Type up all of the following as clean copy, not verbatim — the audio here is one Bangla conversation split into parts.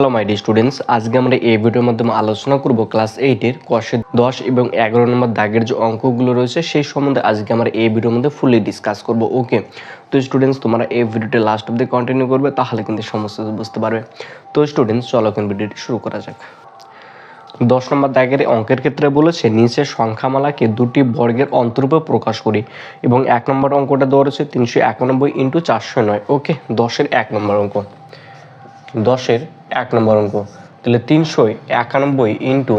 হ্যালো মাই ডিয়ার স্টুডেন্টস, আজকে আমরা এই ভিডিওর মাধ্যমে আলোচনা করব ক্লাস 8 কোশ্চেন 10 এবং 11 নম্বর দাগের যে অঙ্কগুলো রয়েছে সেই সম্বন্ধে আজকে আমরা এই ভিডিওর মধ্যে ফুলি ডিসকাস করব। ওকে, তো স্টুডেন্টস তোমরা এই ভিডিওটি লাস্ট অবধি কন্টিনিউ করবে, তাহলে কিন্তু সমস্ত বুঝতে পারবে। তো স্টুডেন্টস চলো এখন ভিডিওটি শুরু করা যাক। 10 নম্বর দাগের অঙ্কের ক্ষেত্রে বলেছে নিচের সংখ্যামালাকে দুটি বর্গের অন্তরূপে প্রকাশ করি এবং 1 নম্বর অঙ্কটা দেওয়া রয়েছে 391 ইন্টু 409। ওকে, 10-এর 1 নম্বর অঙ্ক, 10-এর 1 নম্বর অঙ্ক, তাহলে 391 ইন্টু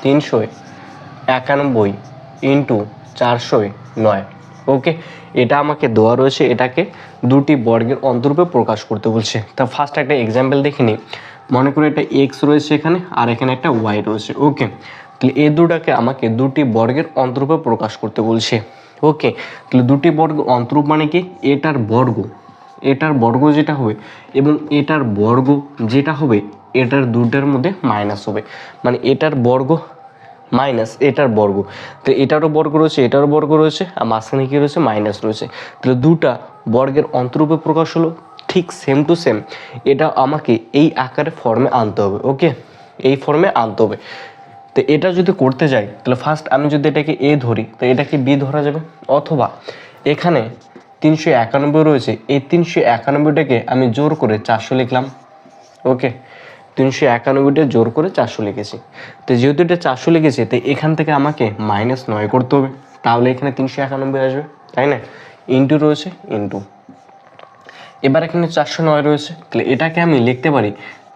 391 ইন্টু 409। ওকে, এটা আমাকে দেওয়া রয়েছে, এটাকে দুটি বর্গের অন্তরূপে প্রকাশ করতে বলছে। তা ফার্স্ট একটা এক্সাম্পল দেখে নিই। মনে করি একটা এক্স রয়েছে এখানে আর এখানে একটা ওয়াই রয়েছে। ওকে, তাহলে এই দুটাকে আমাকে দুটি বর্গের অন্তরূপে প্রকাশ করতে বলছে। ওকে, তাহলে দুটি বর্গ অন্তরূপ মানে কি, এটার বর্গ যেটা হবে এবং এটার বর্গ যেটা হবে এটার দুটার মধ্যে মাইনাস হবে, মানে এটার বর্গ মাইনাস এটার বর্গ। তো এটারও বর্গ রয়েছে, এটারও বর্গ রয়েছে, আর মাঝখানে কি রয়েছে, মাইনাস রয়েছে। তাহলে দুটা বর্গের অন্তরূপে প্রকাশ হলো, ঠিক সেম টু সেম এটা আমাকে এই আকারে ফর্মে আনতে হবে। ওকে, এই ফর্মে আনতে হবে। তো এটা যদি করতে যাই তাহলে ফার্স্ট আমি যদি এটাকে এ ধরি তো এটাকে বি ধরা যাবে, অথবা এখানে 391 রয়েছে, এই 391টাকে আমি জোর করে 400 লিখলাম। ওকে, 391টা জোর করে 400 লিখেছি। তো যেহেতু এটা 400 লিখেছি তো এখান থেকে আমাকে -9 করতে হবে, তাহলে এখানে 391 আসবে, তাই না? ইন্টু রয়েছে ইন্টু, এবার এখানে 409 রয়েছে, তাহলে এটাকে আমি লিখতে পারি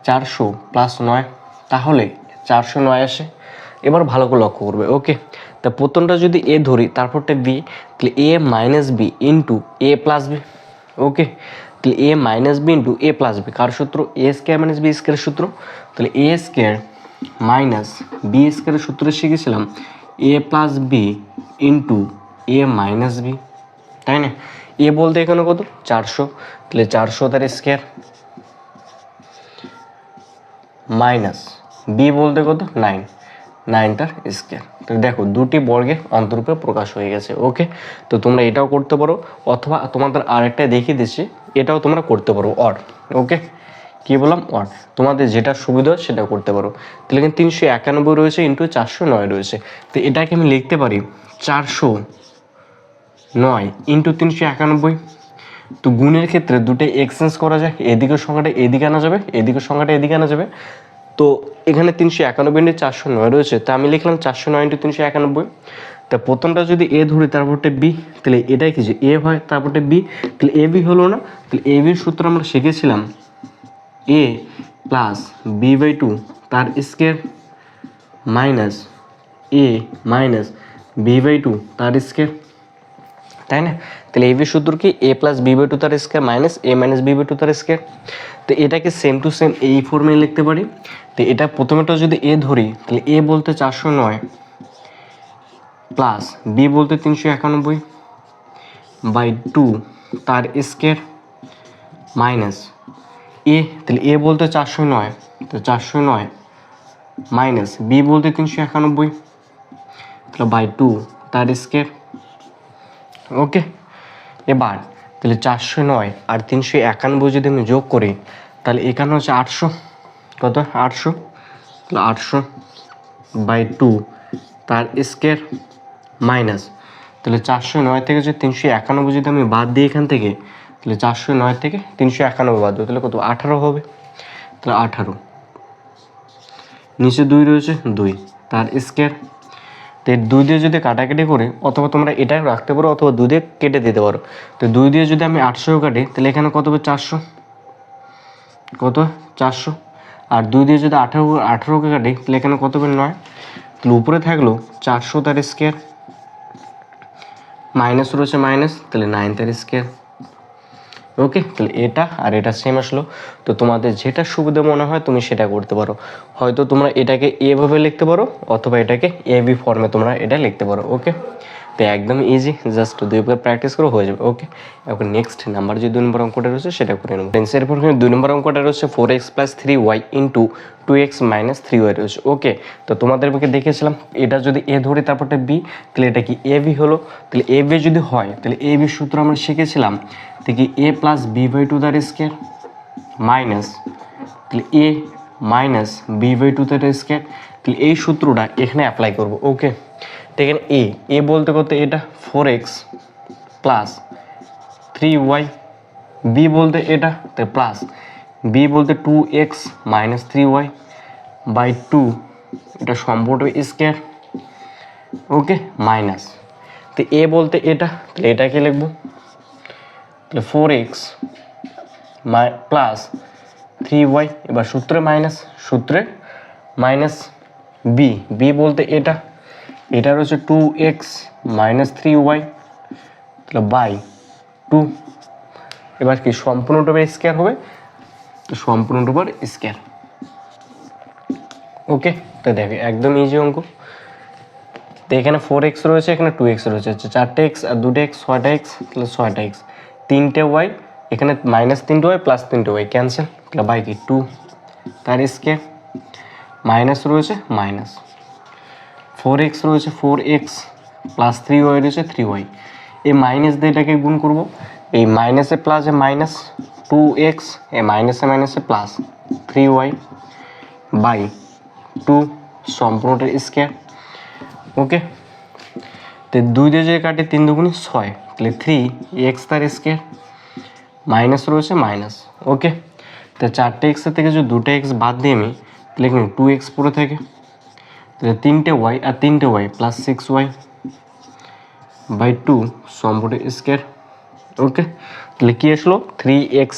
400 + 9, তাহলে 409 আসে। এবার ভালো করে লক্ষ্য করবে। ওকে, তা প্রথমটা যদি এ ধরি তারপরটা বি, তাহলে a minus b into a plus B. Okay, তাহলে a minus b into a plus B কার সূত্র, এ স্কোয়ার মাইনাস বি স্কোয়ারের সূত্র। তাহলে এ স্কোয়ার মাইনাস বি স্কোয়ারের সূত্রে শিখেছিলাম এ plus B into a minus B, তাই না? এ বলতে এখানে কত, 400, তাহলে 400 তার স্কোয়ার মাইনাস বি বলতে কত, 9 তার স্কোয়ার। তো দেখো দুটি বর্গের অন্তরূপে প্রকাশ হয়ে গেছে। ওকে, তো তোমরা এটাও করতে পারো, অথবা তোমাদের আরেকটা দেখিয়ে দিচ্ছি, এটাও তোমরা করতে পারো, অর। ওকে, কি বললাম, অর, তোমাদের যেটা সুবিধা সেটা করতে পারো। তাহলে কিন্তু 391 রয়েছে ইন্টু 409 রয়েছে, তো এটাকে আমি লিখতে পারি 409 ইন্টু 391। তো গুণের ক্ষেত্রে দুটো এক্সচেঞ্জ করা যায়, এদিকের সংখ্যাটা এদিকে আনা যাবে, এদিকের সংখ্যাটা এদিকে আনা যাবে। তো এখানে 391 ইন্টু 409 রয়েছে, তা আমি লিখলাম 409 ইন্টু 391। তা প্রথমটা যদি এ ধরি তারপরটা বি, তাহলে এটাই কি যে এ হয় তারপরটা বি, তাহলে এ বি হলো না। তাহলে এ বির সূত্র আমরা শিখেছিলাম এ প্লাস b/2 তার square minus a minus b/2 তার স্কোয়ার, তাই না? তাহলে এই সূত্র কি, এ প্লাস b/2 তার square minus a minus b/2 তার স্কোয়ার। তো এটাকে সেম টু সেম এই ফর্মে লিখতে পারি। তো এটা প্রথমেটা যদি এ ধরি তাহলে এ বলতে 409 প্লাস বি বলতে 391/2 তার স্কোয়ার মাইনাস এ, তাহলে এ বলতে 409, তো 409 মাইনাস বি বলতে 391, তাহলে /2 তার স্কোয়ার। ওকে, এবার তাহলে 409 আর 391 যদি আমি যোগ করি তাহলে এখানে হচ্ছে 800, কত, 800, তাহলে 800/2 তার স্কোয়ার মাইনাস, তাহলে 409 থেকে যে 391 যদি আমি বাদ দিই এখান থেকে, তাহলে 409 থেকে 391 বাদ দেবো, তাহলে কত, 18 হবে। তাহলে 18, নিচে 2 রয়েছে, 2 তার স্কোয়ার। তো 2 দিয়ে যদি কাটাকাটি করে, অথবা তোমরা এটাই রাখতে পারো অথবা 2 দিয়ে কেটে দিতে পারো। তো 2 দিয়ে যদি আমি 800 কাটি তাহলে এখানে কত হবে, 400, কত, 400। আর 2 দিয়ে যদি 18কে কাটি তাহলে এখানে কত হবে, 9। তাহলে উপরে থাকলো 400 তার স্কোয়ার, মাইনাস রয়েছে মাইনাস, তাহলে 9 তার স্কোয়ার। ওকে, তাহলে এটা আর এটা সেম আসলো। তো তোমাদের যেটা সুবিধা মনে হয় তুমি সেটা করতে পারো, হয়তো তোমরা এটাকে এভাবে লিখতে পারো অথবা এটাকে এ বি ফর্মে তোমরা এটা লিখতে পারো। ওকে, তো একদম ইজি, জাস্ট 2বার প্র্যাকটিস করে হয়ে যাবে। ওকে, এখন নেক্সট নাম্বার যে 2 নম্বর অঙ্কটা রয়েছে সেটা করে নেব। এরপর 2 নম্বর অঙ্কটা রয়েছে 4x + 3y into 2x - 3y রয়েছে। ওকে, তো তোমাদেরকে দেখেছিলাম এটা যদি এ ধরি তারপরটা বি, তাহলে এটা কি এ বি হলো। তাহলে এ বি যদি হয় তাহলে এ বি সূত্র আমরা শিখেছিলাম দেখি এ প্লাস b/2 তার স্কোয়ার মাইনাস, তাহলে a minus b by two তার স্কোয়ার। তাহলে এই সূত্রটা এখানে অ্যাপ্লাই করব। ওকে, তো এখানে এ বলতে করতে এটা 4x প্লাস 3y, বি বলতে এটা তো প্লাস বি বলতে 2x মাইনাস 3y বাই 2, এটা সম্পূর্ণ স্কোয়ার। ওকে, মাইনাস তো এ বলতে এটা, তাহলে এটাকে লিখবো তাহলে 4x প্লাস 3y, এবার সূত্রে মাইনাস বি বলতে এটা রয়েছে 2x মাইনাস 3y, তাহলে বাই 2, এবার কি সম্পূর্ণটা উপর স্কোয়ার হবে, তো সম্পূর্ণটা উপর স্কোয়ার। ওকে, তো দেখো একদম ইজি অঙ্ক। তো এখানে 4x রয়েছে, এখানে 2x রয়েছে, আচ্ছা 4টে x আর 2টে x 6টা x, তাহলে 6টা x, 3টে y, এখানে মাইনাস 3টে y প্লাস 3টে y ক্যান্সেল, তাহলে বাই কি 2 তার স্কোয়ার, মাইনাস রয়েছে মাইনাস 4x রয়েছে 4x প্লাস 3y রয়েছে 3y, এই মাইনাস দিয়ে এটাকে গুণ করব, এই মাইনাসে প্লাসে মাইনাস 2x, এই মাইনাসে plus 3y by 2 সম্পূর্ণটার square. Okay, তো 2 দিয়ে যে কাটে 3 দুগুণে 6, তাহলে 3x তার স্কোয়ার মাইনাস রয়েছে মাইনাস। ওকে, তো 4টে x থেকে যদি 2টে x বাদ দিয়ে আমি, তাহলে এখানে 2x পুরো থাকে, তাহলে 3টে y আর 3টে y প্লাস 6y বাই 2 সম্পূর্ণ স্কোয়ার। ওকে, তাহলে কি আসলো 3x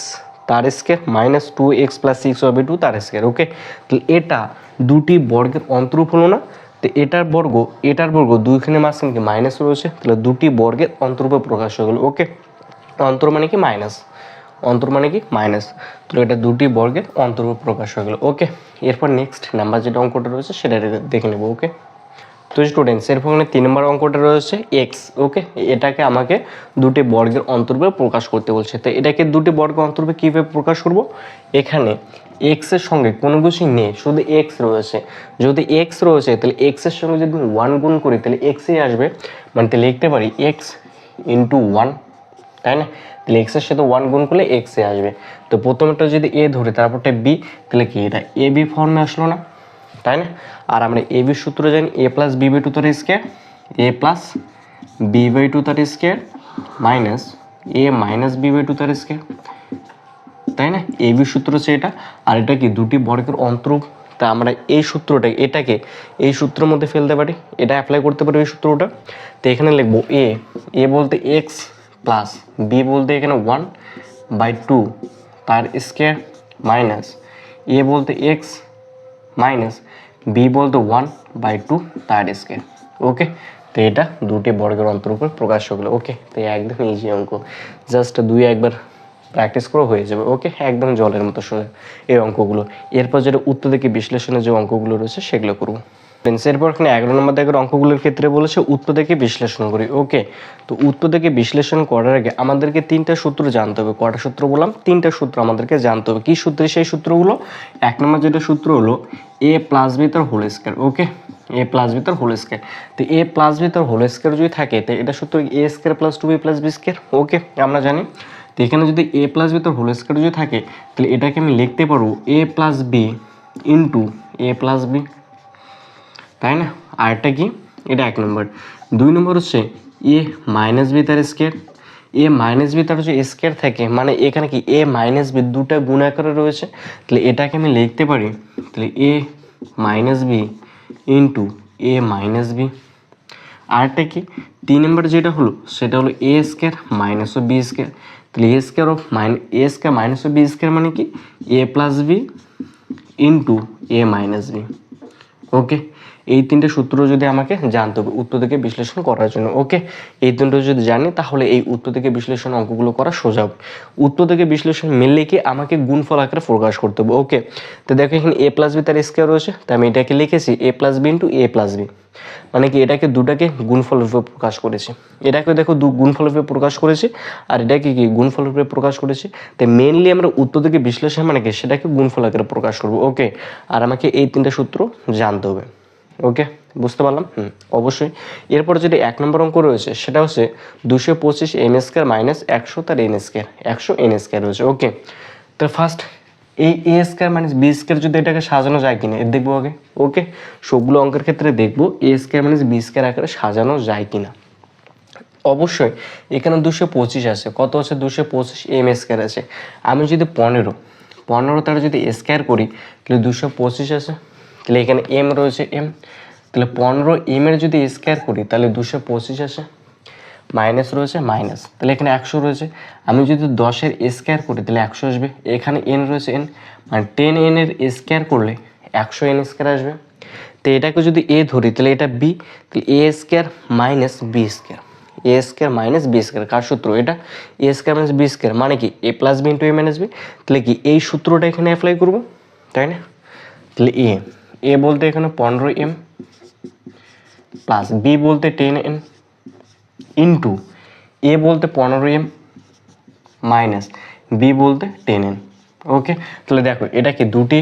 তার square minus 2x plus 6y by 2 তার স্কোয়ার। ওকে, তাহলে এটা দুটি বর্গের অন্তরূপ হলো না, তো এটার বর্গ দুইখানে মাঝখানে কি মাইনাস রয়েছে, তাহলে দুটি বর্গের অন্তরূপে প্রকাশ হয়ে গেল। ওকে, অন্তর মানে কি মাইনাস, তাহলে এটা দুটি বর্গের অন্তরূপে প্রকাশ হয়ে গেল। ওকে, এরপর নেক্সট নাম্বার যেটা অঙ্কটা রয়েছে সেটা দেখে নেব। ওকে, তো স্টুডেন্টস এরপর 3 নম্বর অঙ্কটা রয়েছে এক্স। ওকে, এটাকে আমাকে দুটি বর্গের অন্তরূপে প্রকাশ করতে বলছে, তো এটাকে দুটি বর্গের অন্তরূপে কীভাবে প্রকাশ করব, এখানে এক্সের সঙ্গে কোনো কিছুই নেই, শুধু এক্স রয়েছে, যদি এক্স রয়েছে তাহলে এক্সের সঙ্গে যদি 1 গুণ করি তাহলে এক্সই আসবে, মানে তাহলে লিখতে পারি এক্স ইন্টু 1, তাই না, তাহলে এক্সের সাথে 1 গুণ করলে এক্সে আসবে। তো প্রথমটা যদি এ ধরে তারপরটা বি, তাহলে কি এটা এ বি ফর্মে আসলো না, তাই না, আর আমরা এ বি সূত্র জানি a plus b by two তার square, a plus b by two তার square minus a minus b by two তার স্কোয়ার, তাই না, এ বি সূত্র হচ্ছে এটা, আর এটা কি দুটি বর্গের অন্তরূপ, তা আমরা এই এটাকে এই সূত্রের মধ্যে ফেলতে পারি, এটা অ্যাপ্লাই করতে পারি এই সূত্রটা। তো এখানে লিখবো এ বলতে এক্স প্লাস বি বলতে এখানে 1 বাই 2 তার স্কোয়ার মাইনাস এ বলতে এক্স মাইনাস বি বলতে 1 বাই 2 তার স্কোয়ার। ওকে, তো এটা দুটি বর্গের অন্তরূপে প্রকাশ হলো। ওকে, তো একদম ইজি অঙ্ক, জাস্ট 2-1বার প্র্যাকটিস করে হয়ে যাবে। ওকে, একদম জলের মতো সোজা এই অঙ্কগুলো। এরপর যেটা উত্তর দিকে বিশ্লেষণের যে অঙ্কগুলো রয়েছে সেগুলো করবো। এরপর এখানে 11 নম্বর দাগের অঙ্কগুলোর ক্ষেত্রে বলেছে উত্তর থেকে বিশ্লেষণ করি। ওকে, তো উত্তর থেকে বিশ্লেষণ করার আগে আমাদেরকে 3টা সূত্র জানতে হবে। কটা সূত্র বললাম? 3টা সূত্র আমাদেরকে জানতে হবে। কি সূত্রে সেই সূত্রগুলো? 1 নম্বর যেটা সূত্র হলো এ প্লাস বি তার whole square. Okay, a plus b তার হোল স্কয়ার। তো এ প্লাস বি তার হোল স্কয়ার যদি থাকে তো এটা সূত্র এ স্কয়ার প্লাস 2বি প্লাস বি স্কয়ার। ওকে, আমরা জানি। তো এখানে যদি এ প্লাস বি তার হোল স্কয়ার যদি থাকে তাহলে এটাকে আমি লিখতে পারবো a plus B into a plus b, তাই না। আরেকটা কি, এটা 1 নম্বর। 2 নম্বর হচ্ছে এ মাইনাস বি তার স্কয়ার। এ মাইনাস বি তার যদি স্কয়ার থাকে মানে এখানে কি এ মাইনাস বি দুটা গুণ আকারে রয়েছে, তাহলে এটাকে আমি লিখতে পারি তাহলে a minus b into a minus b. আরেকটা কি 3 নম্বর যেটা হলো সেটা হলো এ স্কয়ার মাইনাস ও বি স্কয়ার। তাহলে a square of a square minus ও বি স্কয়ার মানে কি a plus B into a minus b. Okay, এই 3টে সূত্র যদি আমাকে জানতে হবে উত্তর থেকে বিশ্লেষণ করার জন্য। ওকে, এই 3টো যদি জানি তাহলে এই উত্তর থেকে বিশ্লেষণ অঙ্কগুলো করা সোজা হবে। উত্তর থেকে বিশ্লেষণ মিললে কি আমাকে গুণফল আকারে প্রকাশ করতে হবে। ওকে, তো দেখো এখানে এ প্লাস বি তার স্কয়ার রয়েছে, তাই আমি এটাকে লিখেছি এ plus B into a plus B, মানে কি এটাকে দুটাকে গুণফল রূপে প্রকাশ করেছি। এটাকে দেখো গুণফল রূপে প্রকাশ করেছি আর এটাকে কি গুণফল রূপে প্রকাশ করেছি। তাই মেইনলি আমরা উত্তর থেকে বিশ্লেষণ মানে কি সেটাকে গুণফল আকারে প্রকাশ করবো। ওকে, আর আমাকে এই 3টে সূত্র জানতে হবে। ওকে, বুঝতে পারলাম? অবশ্যই। এরপর যেটা 1 নম্বর অঙ্ক রয়েছে সেটা হচ্ছে 225 এম স্কয়ার মাইনাস 100 তার এন স্কয়ার, 100 এন স্কয়ার রয়েছে। ওকে, তো ফার্স্ট এই এ স্কোয়ার মাইনাস বি স্কোয়ার যদি এটাকে সাজানো যায় কিনা এর দেখবো আগে। ওকে, সবগুলো অঙ্কের ক্ষেত্রে দেখবো এ স্কোয়ার মাইনাস বি স্কোয়ার আকারে সাজানো যায় কিনা। অবশ্যই এখানে 225 আছে, কত আছে 225 এম স্কোয়ার আছে। আমি যদি 15 তারা যদি স্কোয়ার করি তাহলে 225 আছে, তাহলে এখানে এম রয়েছে এম, তাহলে 15 এম এর যদি স্কোয়ার করি তাহলে 225 আসে, মাইনাস রয়েছে মাইনাস, তাহলে এখানে 100 রয়েছে। আমি যদি 10-এর স্কোয়ার করি তাহলে 100 আসবে, এখানে এন রয়েছে এন, মানে 10 এন এর স্কোয়ার করলে 100 এন স্কোয়ার আসবে। তো এটাকে যদি এ ধরি তাহলে এটা বি, তাহলে a square minus b square, A square minus b square কার সূত্র এটা, এ স্কোয়ার মাইনাস বি স্কোয়ার মানে কি a plus B into a minus B, তাহলে কি এই সূত্রটা এখানে অ্যাপ্লাই করবো, তাই না। তাহলে এ বলতে এখানে 15 এম প্লাস বি বলতে 10 এন ইন্টু এ বলতে 15 এম মাইনাস বি বলতে 10 এন। ওকে, তাহলে দেখো এটা কি দুটি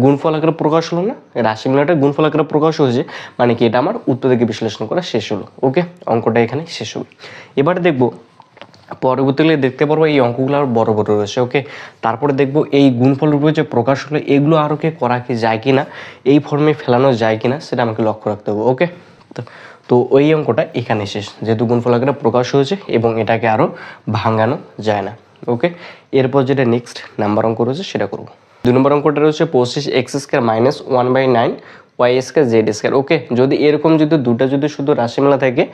গুণফল আকারে প্রকাশ হলো না, রাশিমালাটা গুণফল আকারে প্রকাশ হয়েছে, মানে কি এটা আমার উত্তর দিকে বিশ্লেষণ করা শেষ হলো। ওকে, অঙ্কটা এখানে শেষ হবে। এবারে দেখবো পরবর্তীকালে দেখতে পারবো এই অঙ্কগুলো আরও বড় বড় রয়েছে। ওকে, তারপরে দেখবো এই গুণফল রূপে যে প্রকাশ হলো এগুলো আরও কে করা কি যায় কিনা, এই ফর্মে ফেলানো যায় কিনা সেটা আমাকে লক্ষ্য রাখতে হবে। ওকে, তো ওই অঙ্কটা এখানে শেষ, যেহেতু গুণফল আকারে প্রকাশ হয়েছে এবং এটাকে আরও ভাঙানো যায় না। ওকে, এরপর যেটা নেক্সট নাম্বার অঙ্ক রয়েছে সেটা করবো। 2 নম্বর অঙ্কটা রয়েছে 25 x square minus 1/9 y square z square. Okay, যদি এরকম যদি দুটো যদি শুধু রাশিমালা থাকে,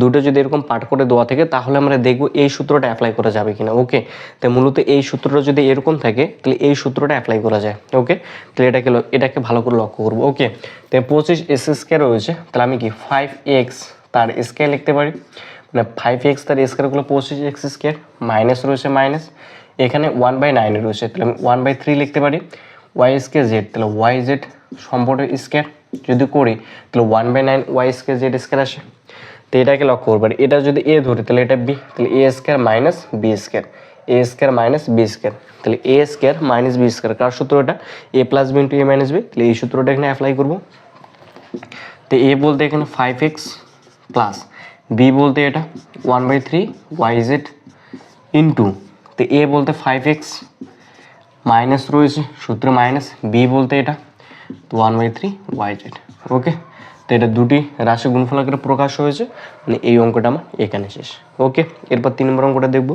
দুটো যদি এরকম পাঠ করে দেওয়া থাকে তাহলে আমরা দেখবো এই সূত্রটা অ্যাপ্লাই করা যাবে কিনা। ওকে, তাই মূলত এই সূত্রটা যদি এরকম থাকে তাহলে এই সূত্রটা অ্যাপ্লাই করা যায়। ওকে, তাহলে এটাকে ভালো করে লক্ষ্য করবো। ওকে, তাই 25 এক্স স্কোয়ার রয়েছে, তাহলে আমি কি 5x তার স্কোয়ার লিখতে পারি, মানে 5x তার স্কোয়ার করলে 25 এক্স স্কোয়ার, মাইনাস রয়েছে মাইনাস, এখানে 1/9 রয়েছে তাহলে আমি 1/3 লিখতে পারি, ওয়াই স্কোয়ার জেড তাহলে ওয়াই জেড সম্পূর্ণ স্কোয়ার যদি করি তাহলে 1/9 ওয়াই স্কোয়ার জেড স্কোয়ার আসে। তো এটাকে লক্ষ্য করবো, এটা যদি এ ধরি তাহলে এটা বি, তাহলে a square minus b square, A square minus b square, তাহলে a square minus b square কার সূত্র এটা, a plus B into a minus B, তাহলে এই সূত্রটা এখানে অ্যাপ্লাই করবো। তো এ বলতে এখানে 5x প্লাস বি বলতে এটা 1/3 ওয়াই জেড ইন্টু, তো এ বলতে 5x মাইনাস রয়েছে সূত্র মাইনাস, বি বলতে এটা 1/3 ওয়াই জেড। ওকে, তো এটা দুটি রাশি গুণফল আকারে প্রকাশ হয়েছে, মানে এই অঙ্কটা আমার এখানে শেষ। ওকে, এরপর 3 নম্বর অঙ্কটা দেখবো।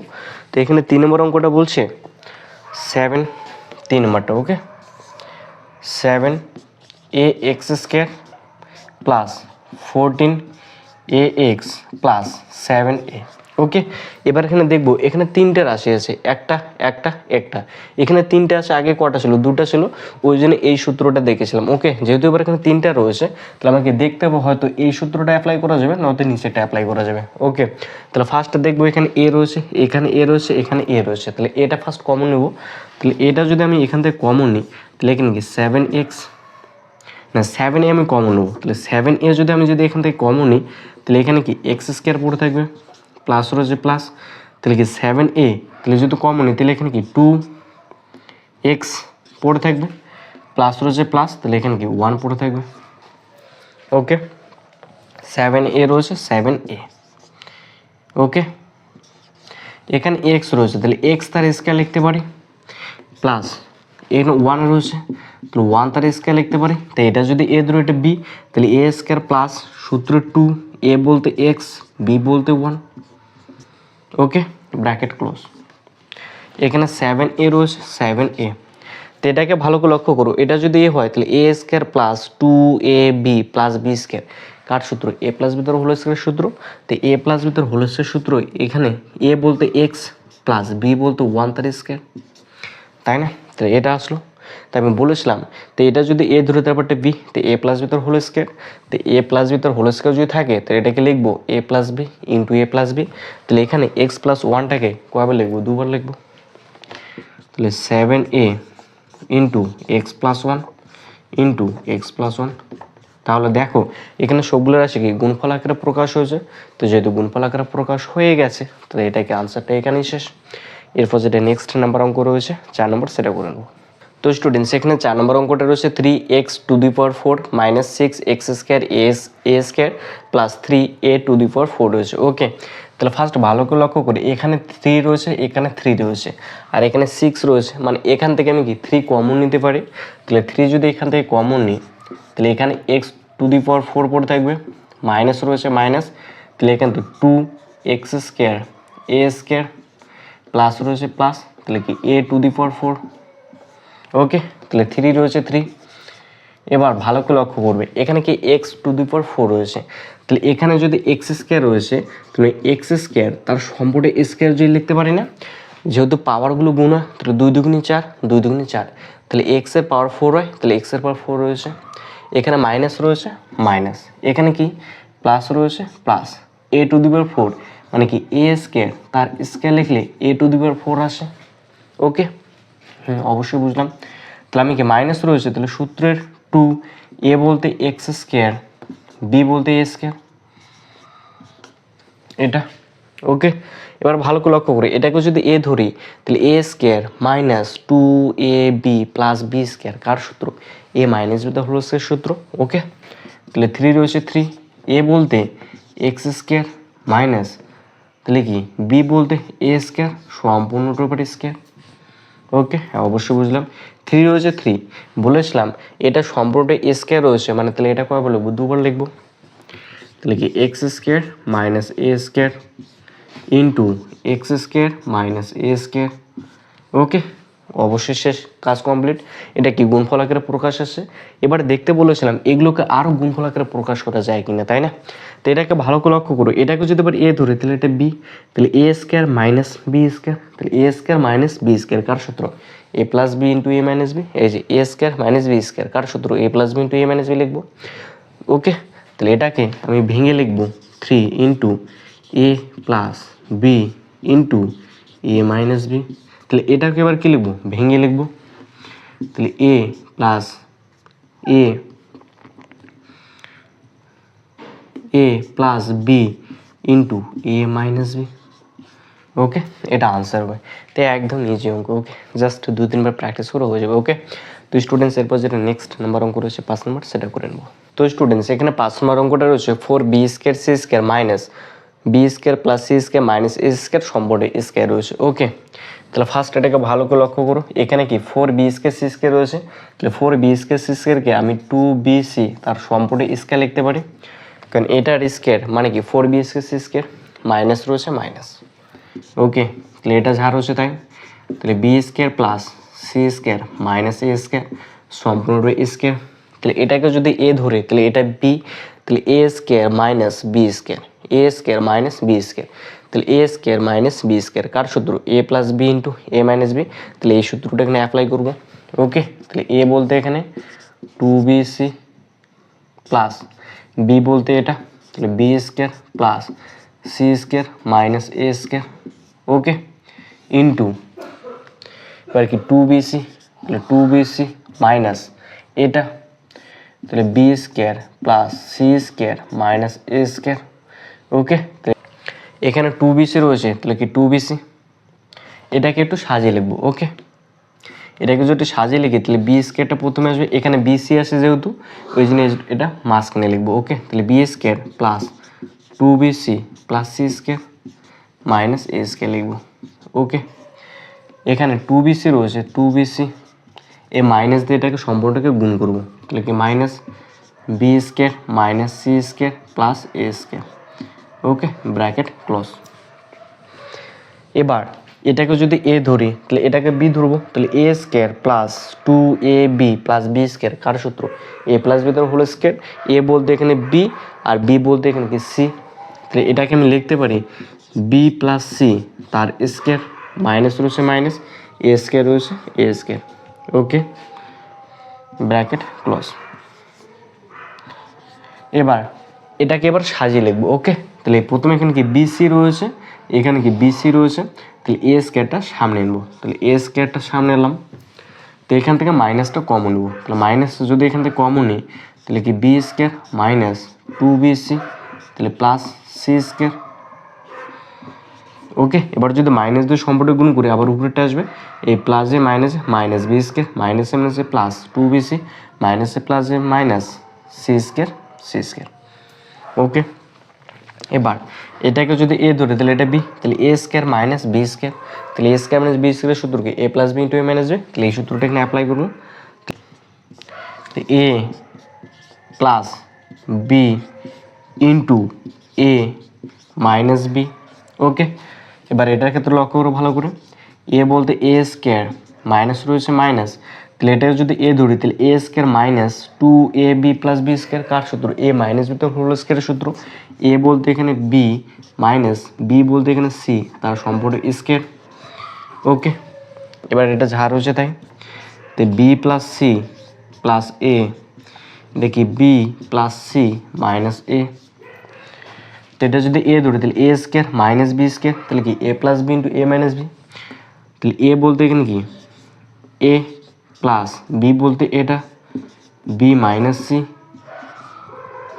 তো এখানে 3 নম্বর অঙ্কটা বলছে 3 নম্বরটা। ওকে, 7ax square plus 14ax plus 7a। ওকে, এবার এখানে দেখবো এখানে 3টে রাশি আছে, একটা একটা একটা, এখানে 3টে আছে, আগে কটা ছিল 2টা ছিল, ওই জন্য এই সূত্রটা দেখেছিলাম। ওকে, যেহেতু এবার এখানে 3টা রয়েছে তাহলে আমাকে দেখতে হবে হয়তো এই সূত্রটা অ্যাপ্লাই করা যাবে, নয়তো নিচেটা অ্যাপ্লাই করা যাবে। ওকে, তাহলে ফার্স্টে দেখবো এখানে এ রয়েছে, এখানে এ রয়েছে, এখানে এ রয়েছে, তাহলে এটা ফার্স্ট কমন নেব। তাহলে এটা যদি আমি এখান থেকে কমন নিই তাহলে এখানে কি 7x না 7a আমি কমন নেবো, তাহলে 7a যদি আমি এখান থেকে কমন নিই তাহলে এখানে কি এক্স স্কোয়ার পড়ে থাকবে, প্লাস রয়েছে প্লাস, তাহলে কি 7a, তাহলে যেহেতু কমন নিই তাহলে এখানে কি 2x পড়ে থাকবে, প্লাস রয়েছে প্লাস, তাহলে এখানে কি 1 পড়ে থাকবে। ওকে, 7a রয়েছে 7a। ওকে, এখানে x রয়েছে তাহলে x তার স্কোয়ার লিখতে পারি, প্লাস এখানে 1 রয়েছে তাহলে 1 তার স্কোয়ার লিখতে পারি। তো এটা যদি এ ধরো এটা বি, তাহলে এ স্কোয়ার প্লাস সূত্র 2, এ বলতে এক্স বি বলতে 1। ওকে, ব্র্যাকেট ক্লোজ। এখানে 7a রয়েছে 7a, তো এটাকে ভালো করে লক্ষ্য করো, এটা যদি এ হয় তাহলে a square plus 2ab plus b square কার সূত্র, এ প্লাস বি তার হোল স্কোয়ারের সূত্র। তো এ প্লাস বি তার হোল স্কোয়ারের সূত্র, এখানে এ বলতে এক্স প্লাস বি বলতে 1 তার স্কোয়ার, তাই না। তাহলে এটা আসলো, তাই আমি বলেছিলাম তো এটা যদি এ ধরে তারপরটা বি, তো এ প্লাস বি তার হোল স্কোয়ার, তো এ প্লাস বি তার হোল স্কোয়ার যদি থাকে তাহলে এটাকে লিখবো এ plus B into a plus B. তাহলে এখানে এক্স প্লাস 1টাকে কয়বার লিখবো, 2বার লিখবো, তাহলে 7a into x plus 1 into x plus 1। তাহলে দেখো এখানে সবগুলো রাশি কি গুণফল আকারে প্রকাশ হয়েছে, তো যেহেতু গুণফল আকারে প্রকাশ হয়ে গেছে তাহলে এটাকে আনসারটা এখানেই শেষ। এরপর যেটা নেক্সট নাম্বার অঙ্ক রয়েছে 4 নম্বর সেটা করে নেবো। তো স্টুডেন্টস এখানে 4 নম্বর অঙ্কটা রয়েছে 3x⁴ minus 6x² a square plus 3a⁴ রয়েছে। ওকে, তাহলে ফার্স্ট ভালো করে লক্ষ্য করি, এখানে 3 রয়েছে, এখানে 3 রয়েছে, আর এখানে 6 রয়েছে, মানে এখান থেকে আমি কি 3 কমন নিতে পারি। তাহলে 3 যদি এখান থেকে কমন নিই, তাহলে এখানে x⁴ পড়ে থাকবে, মাইনাস রয়েছে মাইনাস, তাহলে এখান থেকে 2x² a স্কোয়ার প্লাস রয়েছে প্লাস, তাহলে কি a⁴ ওকে, তাহলে 3 রয়েছে 3। এবার ভালো করে লক্ষ্য করবে, এখানে কি x⁴ রয়েছে, তাহলে এখানে যদি x² রয়েছে, তাহলে x² তার সম্পর্কে স্কোয়ার যদি লিখতে পারি না, যেহেতু পাওয়ারগুলো গুণ হয়, তাহলে 2 দুগুণে 4, 2 দুগুণে 4, তাহলে x এর পাওয়ার 4 হয়, তাহলে x এর পাওয়ার 4 রয়েছে, এখানে মাইনাস রয়েছে মাইনাস, এখানে কি প্লাস রয়েছে প্লাস, a⁴ মানে কি a স্কোয়ার তার স্কোয়ার লিখলে a⁴ আসে। ওকে, অবশ্যই বুঝলাম। তাহলে আমি কি মাইনাস রয়েছে, তাহলে সূত্রের 2 a বলতে x², b বলতে a স্কোয়ার, এটা। ওকে, এবার ভালো করে লক্ষ্য করি, এটাকে যদি a ধরি, তাহলে a square minus 2ab plus b square, কার সূত্র? a minus b whole square সূত্র। ওকে, তাহলে 3 রয়েছে 3, a বলতে x² মাইনাস, তাহলে কি b বলতে a স্কোয়ার সম্পূর্ণটার উপর স্কোয়ার। ওকে, অবশ্যই বুঝলাম। 3 রয়েছে 3, বলেছিলাম এটা সম্পূর্ণটা স্কোয়ার রয়েছে, মানে তাহলে এটা কয়বার লিখবো? দুবার লিখবো। তাহলে কি x² minus a square into x² minus a square. Okay, অবশ্যই শেষ, কাজ কমপ্লিট। এটা কি গুণফল আকারে প্রকাশ আসছে। এবার দেখতে বলেছিলাম এগুলোকে আরও গুণফল আকারে প্রকাশ করা যায় কিনা, তাই না? তো এটাকে ভালো করে লক্ষ্য করো, এটাকে যদি এবার a ধরে, তাহলে এটা b, তাহলে a square minus b square, তাহলে a square minus b square, কার সূত্র? a plus b into a minus b। এই যে a square minus b square, কার সূত্র? a plus b into a minus b লিখবো। ওকে, তাহলে এটাকে আমি ভেঙে লিখবো 3 into a plus b into a minus b। তাহলে এটাকে এবার কি লিখবো? ভেঙে লিখবো। তাহলে a plus a plus b into a minus b। ওকে, এটা আনসার হবে। তো একদম ইজি অঙ্ক। ওকে, জাস্ট 2-3 বার প্র্যাকটিস করে হয়ে যাবে। ওকে, তো স্টুডেন্টস এরপর যেটা নেক্সট নাম্বার অঙ্ক রয়েছে 5 নম্বর, সেটা করে নেবো। তো স্টুডেন্টস এখানে 5 নম্বর অঙ্কটা রয়েছে 4b² c² minus b² plus c² minus a² সম্পর্কে স্কোয়ার রয়েছে। ওকে, তাহলে ফার্স্ট এটাকে ভালো করে লক্ষ্য করো, এখানে কি 4b² c² রয়েছে, তাহলে 4b² c²কে আমি 2bc তার সম্পর্কে স্কোয়ার লিখতে পারি, কারণ এটার স্কোয়ার মানে কি 4b² c² মাইনাস রয়েছে মাইনাস। ওকে, তাহলে এটা যা হচ্ছে তাই, তাহলে b² plus c² minus a² সম্পূর্ণ স্কোয়ার। তাহলে এটাকে যদি a ধরে, তাহলে এটা b, তাহলে a² minus b², a² minus b², তাহলে a² মাইনাস b², কার সূত্র? a plus b into a minus b। তাহলে এই সূত্রটা এখানে অ্যাপ্লাই করবো। ওকে, তাহলে a বলতে এখানে 2bc প্লাস b বলতে এটা, তাহলে b² plus c² minus a²। ওকে, ইন্টু এবার কি 2bc, তাহলে 2bc মাইনাস এটা, তাহলে b² plus c² minus a²। ওকে, এখানে 2bc রয়েছে, তাহলে কি 2bc, এটাকে একটু সাজিয়ে লিখবো। ওকে, এটাকে যদি সাজিয়ে লিখি, তাহলে b²টা প্রথমে আসবে, এখানে bc আসে যেহেতু, ওই জন্য এটা মাঝখানে লিখবো। ওকে, তাহলে b² plus 2bc plus c² minus a² লিখবো। ওকে, এখানে 2bc রয়েছে, 2bc এই মাইনাস দিয়ে এটাকে সম্পূর্ণটাকে গুণ করবো, তাহলে কি minus b² minus c² plus a²। ওকে, ব্র্যাকেট ক্লোজ। এবার এটাকে যদি a ধরি, তাহলে এটাকে b ধরবো, তাহলে a² plus 2ab plus b², কার সূত্র? a প্লাস b তার হোল স্কোয়ার, a বলতে এখানে b আর b বলতে এখানে কি c। তাহলে এটাকে আমি লিখতে পারি b প্লাস c তার স্কোয়ার, মাইনাস রয়েছে মাইনাস, a² রয়েছে a²। ওকে, ব্র্যাকেট ক্লোজ। এবার এটাকে এবার সাজিয়ে লিখবো। ওকে, তাহলে প্রথমে এখানে কি বিসি রয়েছে, এখানে কি বিসি রয়েছে, তাহলে a²টা সামনে নেবো, তাহলে a²টা সামনে এলাম, তো এখান থেকে মাইনাসটা কমন নেবো, তাহলে মাইনাস যদি এখান থেকে কমন নিই, তাহলে কি b² মাইনাস 2bc, তাহলে প্লাস c²। ওকে, এবার যদি মাইনাস দিয়ে সম্পর্কে গুণ করি আবার উপরেটা আসবে এই plus a minus minus b square minus a minus plus 2bc minus a plus a minus c square. Okay, এবার এটাকে যদি এ ধরে তাহলে এটা বি, তাহলে a square minus b square, তাহলে এ স্কোয়ার মাইনাস বি স্কোয়ারের সূত্র কি a plus B into a minus B, তাহলে এই সূত্রটা এখানে অ্যাপ্লাই করবো। A plus B into a minus b. Okay, এবার এটার ক্ষেত্রে লক্ষ্য করো ভালো করে, এ বলতে এ স্কোয়ার মাইনাস রয়েছে মাইনাস, তাহলে এটাকে যদি এ ধরি তাহলে a square minus 2ab plus b square কার সূত্র এ মাইনাস বি তো হোল স্কোয়ারের সূত্র, এ বলতে এখানে বি মাইনাস বি বলতে এখানে সি তার সম্পূর্ণ স্কোয়ার। ওকে, এবার এটা যা রয়েছে তাই, তো বি প্লাস সি প্লাস এ দেখি বি প্লাস সি মাইনাস এ, তো এটা যদি এ ধরি তাহলে a square minus b square, তাহলে কি a plus B into a minus B, তাহলে এ বলতে এখানে কি এ প্লাস বি বলতে এটা B minus C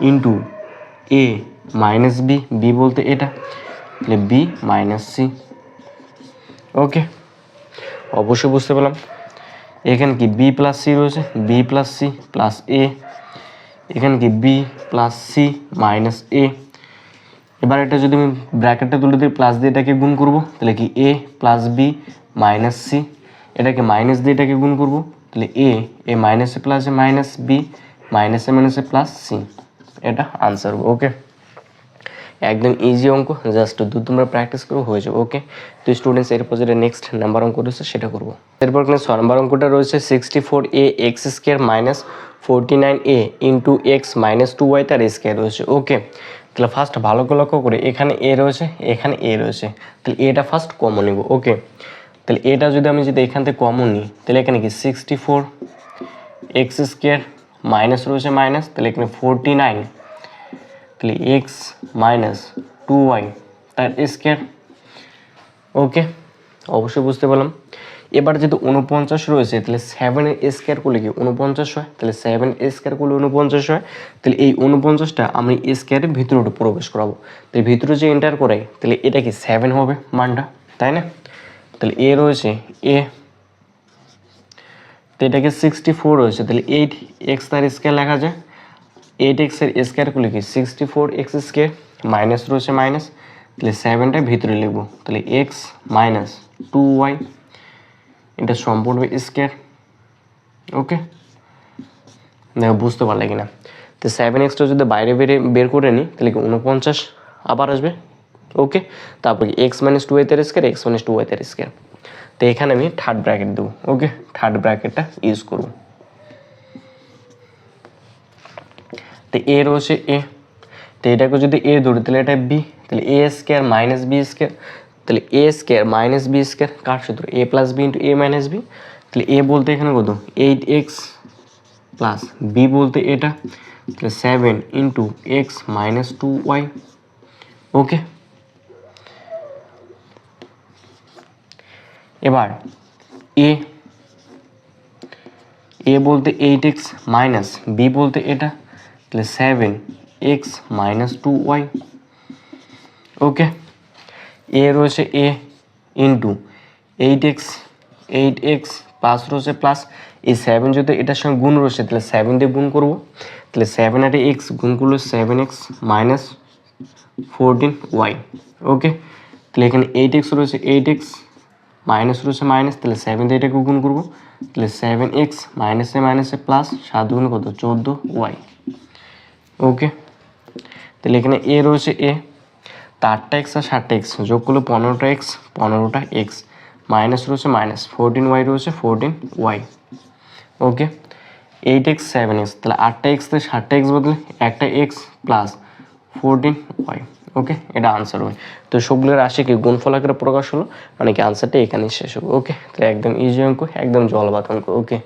into a minus B, B বলতে এটা তাহলে বি মাইনাস সি। ওকে, অবশ্যই বুঝতে পেলাম। এখানে কি বি প্লাস সি রয়েছে, বি প্লাস সি প্লাস এ, এখানে কি বি প্লাস সি মাইনাস এ। এবার এটা যদি আমি ব্র্যাকেটটা তুলে দিই প্লাস দিয়ে এটাকে গুণ করবো, তাহলে কি a plus B minus C, এটাকে মাইনাস দিয়ে এটাকে গুণ করবো, তাহলে এ মাইনাসে প্লাসে মাইনাস বি মাইনাসে প্লাস সি, এটা আনসার। ওকে, একদম ইজি অঙ্ক, জাস্ট তোমরা প্র্যাকটিস করো হয়ে যাবে। ওকে, তো স্টুডেন্টস এরপর যেটা নেক্সট নাম্বার অঙ্ক রয়েছে সেটা করবো। এরপর এখানে 6 নম্বর অঙ্কটা রয়েছে 64a x square minus 49a into x minus 2y তার স্কোয়ার রয়েছে। ওকে, তাহলে ফার্স্ট ভালো করে লক্ষ্য করে এখানে এ রয়েছে এখানে এ রয়েছে, তাহলে এটা ফার্স্ট কমন নিব। ওকে, তাহলে এটা যদি আমি এখান থেকে কমন নিই তাহলে এখানে কি 64 এক্স স্কোয়ার মাইনাস রয়েছে মাইনাস, তাহলে এখানে 49 তাহলে এক্স মাইনাস 2y তার স্কোয়ার। ওকে, অবশ্যই বুঝতে পারলাম। এবার যেহেতু 49 রয়েছে তাহলে 7 এর স্কোয়ার করলে কি 49 হয়, তাহলে 7 স্কোয়ার করলে 49 হয়, তাহলে এই 49টা আমি স্কোয়ারের ভিতরে প্রবেশ করাবো, তাহলে ভিতরে যে এন্টার করাই তাহলে এটা কি 7 হবে মানটা, তাই না? তাহলে এ রয়েছে এ, তো এটাকে 64 রয়েছে তাহলে 8x তার স্কোয়ার লেখা যায়, 8x এর স্কোয়ার করলে কি 64x স্কোয়ার মাইনাস রয়েছে মাইনাস, তাহলে 7টা ভিতরে লিখবো, তাহলে এক্স মাইনাস 2y এটা সম্পূর্ণ স্কোয়ার। ওকে, দেখো বুঝতে পারলে কিনা, তো 7xটা যদি বাইরে বের করে নিই তাহলে কি 49 আবার আসবে। ওকে, তারপর কি এক্স মাইনাস 2y তার স্কোয়ার এক্স মাইনাস 2y তার স্কোয়ার, তো এখানে আমি থার্ড ব্র্যাকেট দেবো। ওকে, থার্ড ব্র্যাকেটটা ইউজ করবো, তো এ রয়েছে এ, তো এটাকে যদি এ ধরি তাহলে এটা বি, তাহলে a square minus b square, তাহলে a square minus b square কার সূত্র a plus B into a minus B, তাহলে এ বলতে এখানে কত 8x প্লাস বি বলতে এটা তাহলে 7 ইন্টু এক্স মাইনাস 2y। ওকে, এবার এ বলতে 8x মাইনাস বি বলতে এটা তাহলে 7x মাইনাস 2y। ওকে, এ রয়েছে এ ইন্টু 8x প্লাস রয়েছে প্লাস এই 7 যদি এটার সঙ্গে গুণ রয়েছে তাহলে 7 দিয়ে গুণ করবো, তাহলে 7 আর এক্স গুণ করলে 7x মাইনাস 14y। ওকে, তাহলে এখানে 8x রয়েছে 8x মাইনাস রয়েছে মাইনাস, তাহলে 7 দিয়ে এটাকে গুণ করবো, তাহলে 7x মাইনাসে প্লাস 7 গুণ কত 14y। ওকে, তাহলে এখানে এ রয়েছে এ, তা 8x আর 7x যোগ করলে 15টা এক্স মাইনাস রয়েছে মাইনাস 14y রয়েছে 14y। ওকে, 8x 7x তাহলে 8x থেকে 7x বদলে একটা এক্স প্লাস 14y। ওকে, এটা আনসার হবে। তো সবগুলোর রাশি কি গুণফল আকারে প্রকাশ হলো, মানে কি আনসারটা এখানেই শেষ হবে। ওকে, তো একদম ইজি অঙ্ক, একদম জলবাত অঙ্ক। ওকে,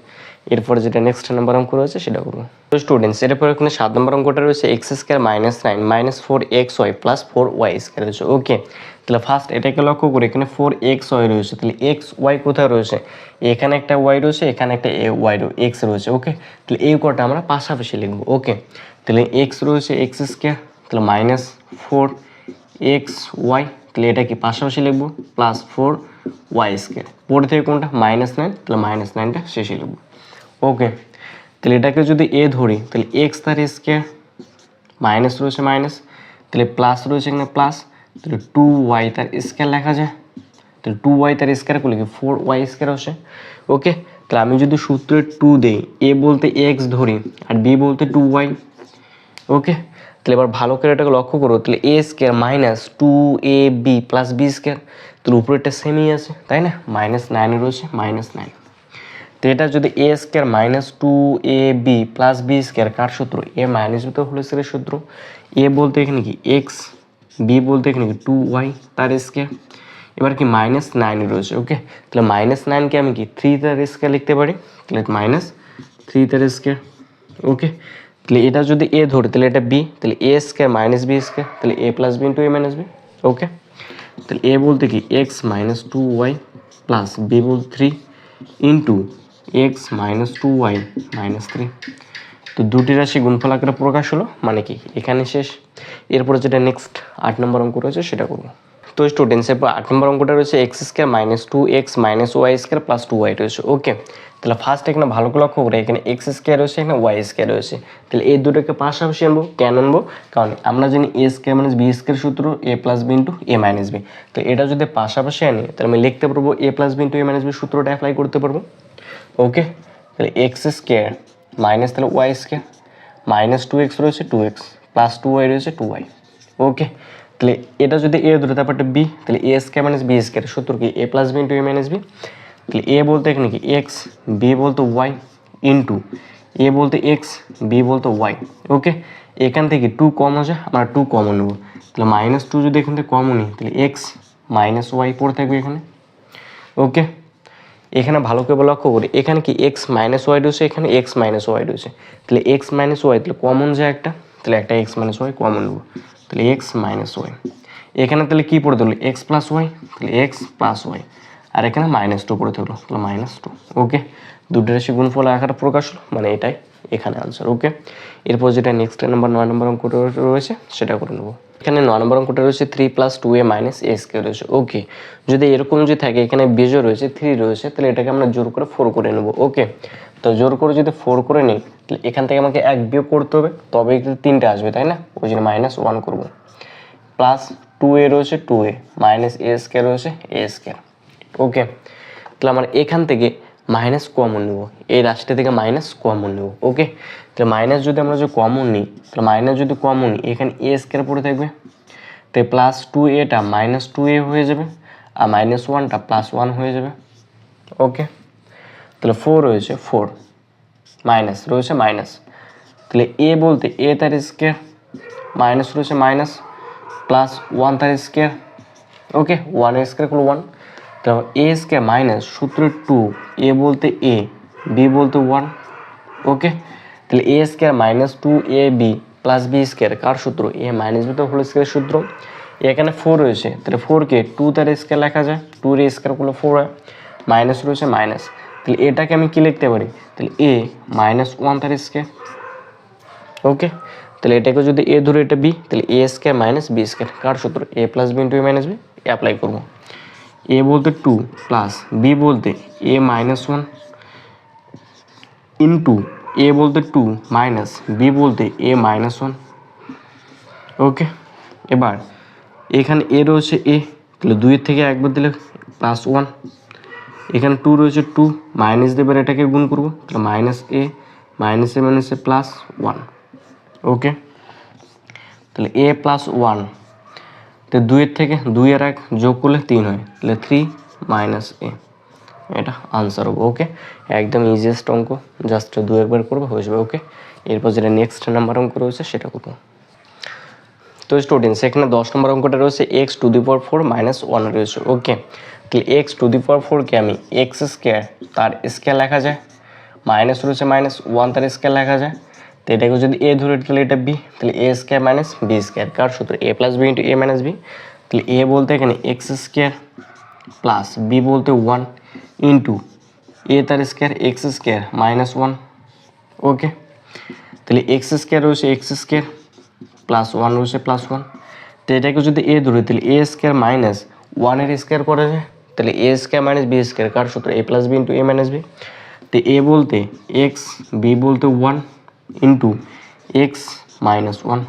এরপরে যেটা নেক্সট নাম্বার অঙ্ক রয়েছে সেটা করবো। তো স্টুডেন্টস এরপর এখানে 7 নম্বর অঙ্কটা রয়েছে x square minus 9 minus 4xy plus 4y square রয়েছে। ওকে, তাহলে ফার্স্ট এটাকে লক্ষ্য করি, এখানে 4xy রয়েছে, তাহলে xy কোথায় রয়েছে, এখানে একটা y রয়েছে এখানে একটা x রয়েছে। ওকে, তাহলে এই কটা আমরা পাশাপাশি লিখবো। ওকে, তাহলে x রয়েছে এক্স স্কোয়ার তাহলে মাইনাস 4xy তাহলে এটা কি পাশাপাশি লিখবো প্লাস 4y², পরে থেকে কোনটা -9, তাহলে -9টা শেষে লিখবো। ওকে, তাহলে এটাকে যদি এ ধরি তাহলে এক্স তার স্কোয়ার, মাইনাস রয়েছে মাইনাস, তাহলে প্লাস রয়েছে এখানে প্লাস, তাহলে 2y তার স্কোয়ার লেখা যায়, তাহলে 2y তার স্কোয়ার করলে কি 4y² আসে। ওকে, তাহলে আমি যদি সূত্রে 2 দেই, এ বলতে এক্স ধরি আর বি বলতে 2y। ওকে, তাহলে এবার ভালো করে এটাকে লক্ষ্য করো, তাহলে a² minus 2ab plus b², তাহলে উপরেরটা সেমই আছে তাই না, -9 রয়েছে -9। তো এটা যদি a² minus 2ab plus b² কার সূত্র, এ মাইনাস বি তো হোল স্কয়ারের সূত্র। এ বলতে এখানে কি এক্স, বি বলতে এখানে কি 2y তার স্কয়ার, এবার কি -9 রয়েছে। ওকে, তাহলে -9কে আমি কি 3 তার স্কয়ার লিখতে পারি, তাহলে -3 তার স্কয়ার। ওকে, তাহলে এটা যদি এ ধরি তাহলে এটা বি, তাহলে a² মাইনাস b², তাহলে a plus B into a minus b. Okay, তাহলে এ বলতে কি x minus 2y plus b বলতে 3 into x minus 2y minus 3। তো দুটি রাশি গুণফল আকারে প্রকাশ হলো, মানে কি এখানে শেষ। এরপরে যেটা নেক্সট 8 নম্বর অঙ্ক রয়েছে সেটা করবো। তো স্টুডেন্টস, এরপর 8 নম্বর অঙ্কটা রয়েছে x² minus 2x minus y² plus 2y রয়েছে। ওকে, তাহলে ফার্স্ট এখানে ভালো করে লক্ষ্য করে, এখানে x² রয়েছে, এখানে y² রয়েছে, তাহলে এই দুটোকে পাশাপাশি আনবো। কেন আনবো, কারণ আমরা জানি a² মাইনাস b² সূত্র a plus B into a minus B. তো এটা যদি পাশাপাশি আনি তাহলে আমি লিখতে পারবো a plus B into a minus B সূত্রটা অ্যাপ্লাই করতে পারবো। ওকে, তাহলে x² মাইনাস তাহলে y² মাইনাস 2x রয়েছে 2x প্লাস 2y রয়েছে 2y। ওকে, তাহলে এটা যদি এ ধরে তারপর একটা বি, তাহলে a² মাইনাস b² সূত্র কি a plus B into a minus B. তাহলে এ বলতে এখানে কি এক্স, বি বলতে ওয়াই ইন্টু এ বলতে এক্স, বি বলতে ওয়াই। ওকে, এখান থেকে 2 কমন যায়, আমরা 2 কমন নেবো, তাহলে -2 যদি এখান থেকে কমন নিই তাহলে এক্স মাইনাস ওয়াই পড়ে থাকবে এখানে। ওকে, এখানে ভালো করে লক্ষ্য করি, এখানে কি এক্স মাইনাস ওয়াই রয়েছে, এখানে এক্স মাইনাস ওয়াই রয়েছে, তাহলে এক্স মাইনাস ওয়াই তাহলে কমন যায় একটা, তাহলে একটা এক্স মাইনাস ওয়াই কমন নেবো, তাহলে এক্স মাইনাস ওয়াই। এখানে তাহলে কী পড়ে থাকলো এক্স প্লাস ওয়াই, তাহলে এক্স প্লাস ওয়াই, আর এখানে -2 পড়ে থাকলো, তাহলে -2। ওকে, দুটো রাশি গুণফল আকারে প্রকাশ হলো, মানে এটাই এখানে আনসার। ওকে, এরপর যেটা নেক্সট নাম্বার 9 নম্বর অঙ্কটা রয়েছে সেটা করে নেবো। এখানে 9 নম্বর অঙ্কটা রয়েছে 3 + 2a - a² রয়েছে। ওকে, যদি এরকম যদি থাকে, এখানে বিজোড় রয়েছে 3 রয়েছে, তাহলে এটাকে আমরা জোর করে 4 করে নেব। ওকে, তো জোর করে যদি 4 করে নিই তাহলে এখান থেকে আমাকে 1 বিয়োগ করতে হবে, তবে কিন্তু 3টে আসবে তাই না, ওই জন্য -1 করবো। প্লাস 2a রয়েছে 2a মাইনাস a² রয়েছে a²। ওকে, তাহলে আমার এখান থেকে মাইনাস কমন নেব, এই রাশিটা থেকে মাইনাস কমন নেব। ওকে, তাহলে মাইনাস যদি আমরা যে কমন নিই, তাহলে মাইনাস যদি কমন নিই এখানে a² পড়ে থাকবে, তাই প্লাস 2aটা -2a হয়ে যাবে, আর -1টা +1 হয়ে যাবে। ওকে, তাহলে 4 রয়েছে 4 মাইনাস রয়েছে মাইনাস, তাহলে এ বলতে a তার স্কোয়ার মাইনাস রয়েছে মাইনাস প্লাস 1 তার স্কোয়ার। ওকে, 1 এর স্কোয়ার করলো 1, তো a² মাইনাস সূত্র 2, এ বলতে a, বি বলতে 1। ওকে, তাহলে a² minus 2ab plus b² কার সূত্র, a মাইনাস বি তো হোল স্কয়ারের সূত্র। এখানে 4 রয়েছে, তাহলে 4কে 2 তার স্কয়ার লেখা যায়, 2 এর স্কয়ার করলে 4 হয়, মাইনাস রয়েছে মাইনাস, তাহলে এটাকে আমি কি লিখতে পারি, তাহলে a -1 তার স্কয়ার। ওকে, তাহলে এটাকে যদি a ধরে এটা b, তাহলে a² মাইনাস b² কার সূত্র, a plus B into a minus B apply করবো। a বলতে 2 প্লাস b বলতে a -1 ইন্টু a বলতে 2 মাইনাস b বলতে a -1। ওকে, এবার এখানে a রয়েছে a, তাহলে 2 এর থেকে একবার দিলে +1, এখানে 2 রয়েছে 2 মাইনাস দেবার এটাকে গুণ করবো, তাহলে -a -a -a +1। ওকে, তাহলে a +1, তো 2 এর থেকে 2 আর 1 যোগ করলে 3 হয়, তাহলে 3 - a, এটা আনসার হবে। ওকে, একদম ইজিয়েস্ট অঙ্ক, জাস্ট 2 একবার করবে হয়ে যাবে। ওকে, এরপর যেটা নেক্সট নাম্বার অঙ্ক রয়েছে সেটা করবো। তো স্টুডেন্টস, এখানে 10 নম্বর অঙ্কটা রয়েছে x⁴ - 1 রয়েছে। ওকে, তাহলে x⁴কে আমি x² তার স্কয়ার লেখা যায়, মাইনাস রয়েছে -1 তার স্কয়ার লেখা যায়, তো এটাকে যদি a ধরে তাহলে এটা b, তাহলে a² মাইনাস b² কার সূত্র, a plus B into a minus B. তাহলে a বলতে এখানে x² প্লাস b বলতে 1 ইন্টু a তার স্কয়ার x² -1। ওকে, তাহলে x² রয়েছে x² প্লাস 1 রয়েছে +1, তো এটাকে যদি এ ধরি তাহলে এ স্কোয়ার মাইনাস ওয়ানের স্কোয়ার করা যায়, তাহলে a square minus b square কার সূত্র a plus B into a minus B. তো এ বলতে এক্স, বি বলতে 1 ইন্টু এক্স মাইনাস 1,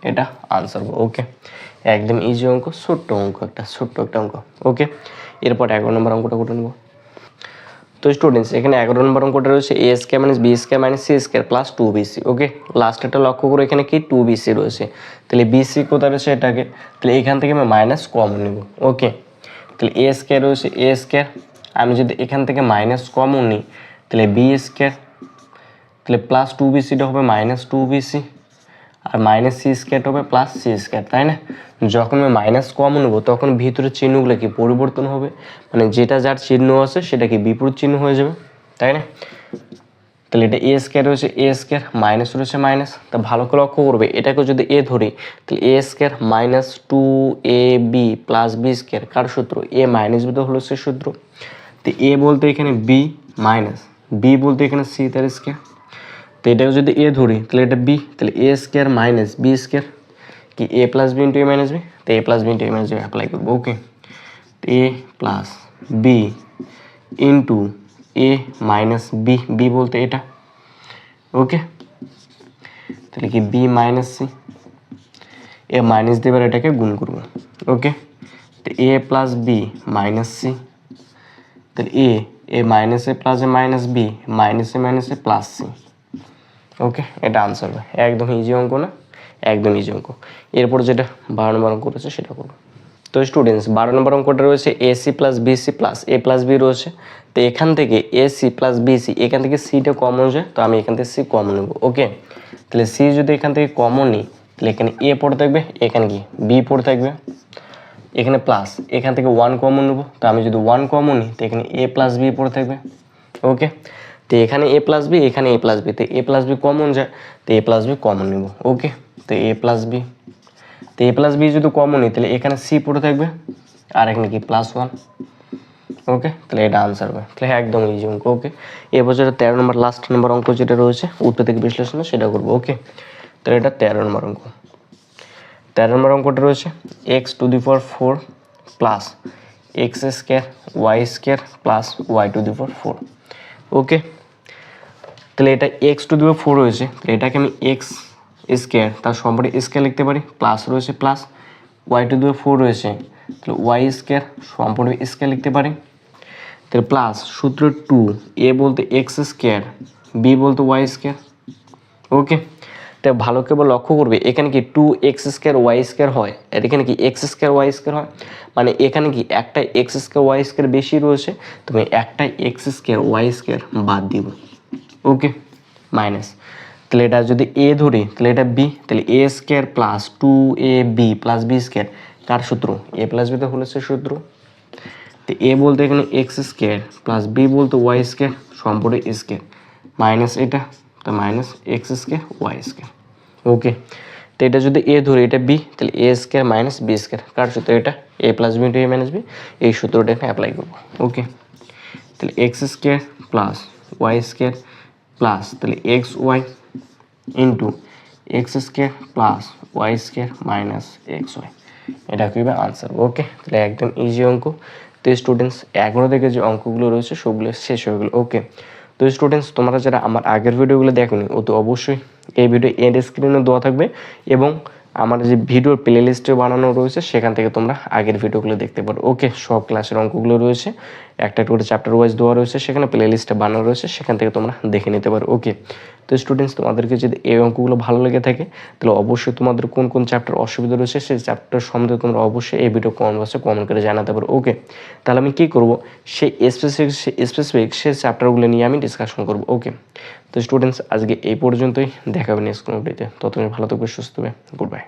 এটা আনসার। ওকে, একদম ইজি অঙ্ক, ছোট্ট অঙ্ক, ছোট্ট একটা অঙ্ক। ওকে, এরপর 11 নম্বর অঙ্কটা করে নেব। তো স্টুডেন্টস এখানে 11 নম্বর অঙ্কটা রয়েছে a square minus b square minus c square plus 2bc। Okay, লাস্টেরটা লক্ষ্য করে এখানে কি 2bc রয়েছে, তাহলে বিসি কোথায় রয়েছে এটাকে, তাহলে এখান থেকে আমি মাইনাস কমন নেব। ওকে, তাহলে এ স্কোয়ার রয়েছে এ স্কোয়ার, আমি যদি এখান থেকে মাইনাস কমন নিই তাহলে বি স্কোয়ার, তাহলে প্লাস 2bcটা হবে মাইনাস 2bc, আর মাইনাস সি স্কোয়ারটা হবে প্লাস সি স্কোয়ার, তাই না? যখন আমি মাইনাস কমন নেবো তখন ভিতরের চিহ্নগুলো কি পরিবর্তন হবে, মানে যেটা যার চিহ্ন আছে সেটা কি বিপরীত চিহ্ন হয়ে যাবে, তাই না? তাহলে এটা এ স্কোয়ার রয়েছে এ স্কোয়ার, মাইনাস রয়েছে মাইনাস, তা ভালো করে লক্ষ্য করবে এটাকে যদি এ ধরি তাহলে a square minus 2ab plus b square কার সূত্র এ মাইনাস বি, তো হলো সে সূত্র। তো এ বলতে এখানে বি মাইনাস বি বলতে এখানে সি তার স্কোয়ার, তো এটাকে যদি এ ধরি তাহলে এটা বি, তাহলে a square minus b square কি a plus B into a minus B, তো a plus B into a minus B apply করবো। ওকে, a plus B into a minus B, B বলতে এটা। ওকে, তাহলে কি বি মাইনাস সি, এ মাইনাস দিয়ে এবার এটাকে গুণ করবো। ওকে, তো a plus B minus C, তাহলে a minus a plus a minus B minus a plus C. ওকে, এটা আনসার হবে, একদম ইজি অঙ্ক না, একদম ইজি অঙ্ক। এরপর যেটা 12 নম্বর অঙ্ক রয়েছে সেটা করবো। তো স্টুডেন্টস 12 নম্বর অঙ্কটা রয়েছে এসি প্লাস বিসি প্লাস এ প্লাস বি রয়েছে, তো এখান থেকে এসি প্লাস বিসি, এখান থেকে সিটা কমন যায়, তো আমি এখান থেকে সি কমন নেব। ওকে, তাহলে সি যদি এখান থেকে কমন নিই তাহলে এখানে এ পড়ে থাকবে, এখানে কি বি পড়ে থাকবে, এখানে প্লাস, এখান থেকে 1 কমন নেব, তো আমি যদি 1 কমন নিই তো এখানে এ প্লাস বি পড়ে থাকবে। ওকে, তো এখানে এ প্লাস বি, এখানে এ প্লাস বি, তো এ প্লাস বি কমন যায়, তো এ প্লাস বি কমন নেব। ওকে, তো এ প্লাস বি, তো এ প্লাস বি যদি কমন নিই তাহলে এখানে সি পড়ে থাকবে, আর এখানে কি প্লাস 1। ওকে, তাহলে এটা আনসার হবে, তাহলে একদম ইজি অঙ্ক। ওকে, এরপর যেটা 13 নম্বর লাস্ট নম্বর অঙ্ক যেটা রয়েছে উৎপত্তি বিশ্লেষণে সেটা করবো। ওকে, তাহলে এটা 13 নম্বর অঙ্ক। 13 নম্বর অঙ্কটা রয়েছে x to the power 4 plus x square y square plus y to the power 4। Okay, তাহলে এটা এক্স টু দি পাওয়ার 4 রয়েছে, তাহলে এটাকে আমি এক্স স্কোয়ার তার সম্পর্কে স্কোয়ার লিখতে পারি, প্লাস রয়েছে plus, y to the power 4 রয়েছে তাহলে ওয়াই স্কোয়ার সম্পর্কে স্কোয়ার লিখতে পারি, তাহলে প্লাস সূত্র 2 এ বলতে এক্স স্কোয়ার বি বলতে ওয়াই স্কোয়ার। ওকে, তাই ভালো করে লক্ষ্য করবে এখানে কি 2x স্কোয়ার ওয়াই স্কোয়ার হয়, আর এখানে কি এক্স স্কোয়ার ওয়াই স্কোয়ার হয়, মানে এখানে কি একটা এক্স স্কোয়ার ওয়াই স্কোয়ার বেশি রয়েছে, তুমি একটা এক্স স্কোয়ার ওয়াই স্কোয়ার বাদ দিব। ওকে, মাইনাস, তাহলে এটা যদি এ ধরি তাহলে এটা বি, তাহলে a square plus 2ab plus b square কার সূত্র এ প্লাস বি, তো হলো সে সূত্র। তো এ বলতে এখানে এক্স স্কোয়ার প্লাস বি বলতে ওয়াই স্কোয়ার সম্পর্কে স্কোয়ার মাইনাস এটা, তো minus x square y square. Okay, তো এটা যদি এ ধরি এটা বি, তাহলে a square minus b square কার সূত্র এটা a plus B into a minus b, এই সূত্রটা এখানে অ্যাপ্লাই করবো। ওকে, তাহলে x square plus y square plus তাহলে x y into x square plus y square minus x Y, এটা কি আনসার। ওকে, তাহলে একদম ইজি অঙ্ক। তো স্টুডেন্টস 11 থেকে যে অঙ্কগুলো রয়েছে সবগুলো শেষ হয়ে গেলো। ওকে, তো স্টুডেন্টস তোমরা যারা আমার আগের ভিডিওগুলো দেখোনি ও তো অবশ্যই এই ভিডিও এন্ড স্ক্রিনে দেওয়া থাকবে, এবং আমার যে ভিডিওর প্লে লিস্টে বানানো রয়েছে সেখান থেকে তোমরা আগের ভিডিওগুলো দেখতে পারো। ওকে, সব ক্লাসের অঙ্কগুলো রয়েছে, একটা করে চ্যাপ্টার ওয়াইজ দেওয়া রয়েছে, সেখানে প্লে লিস্টে বানানো রয়েছে, সেখান থেকে তোমরা দেখে নিতে পারো। ওকে, তো স্টুডেন্টস তোমাদেরকে যদি এই অঙ্কগুলো ভালো লেগে থাকে তাহলে অবশ্যই তোমাদের কোন কোন চ্যাপ্টার অসুবিধা রয়েছে সেই চ্যাপ্টার সম্বন্ধে তোমরা অবশ্যই এই ভিডিও কমেন্ট বক্সে কমেন্ট করে জানাতে পারো। ওকে, তাহলে আমি কী করবো সেই স্পেসিফিক সেই চ্যাপ্টারগুলো নিয়ে আমি ডিসকাশন করবো। ওকে, তো স্টুডেন্টস আজকে এই পর্যন্তই, দেখা হবে নেক্সট কোনো ভিডিওতে, ততদিন ভালো থাকবে, সুস্থ হবে, গুড বাই।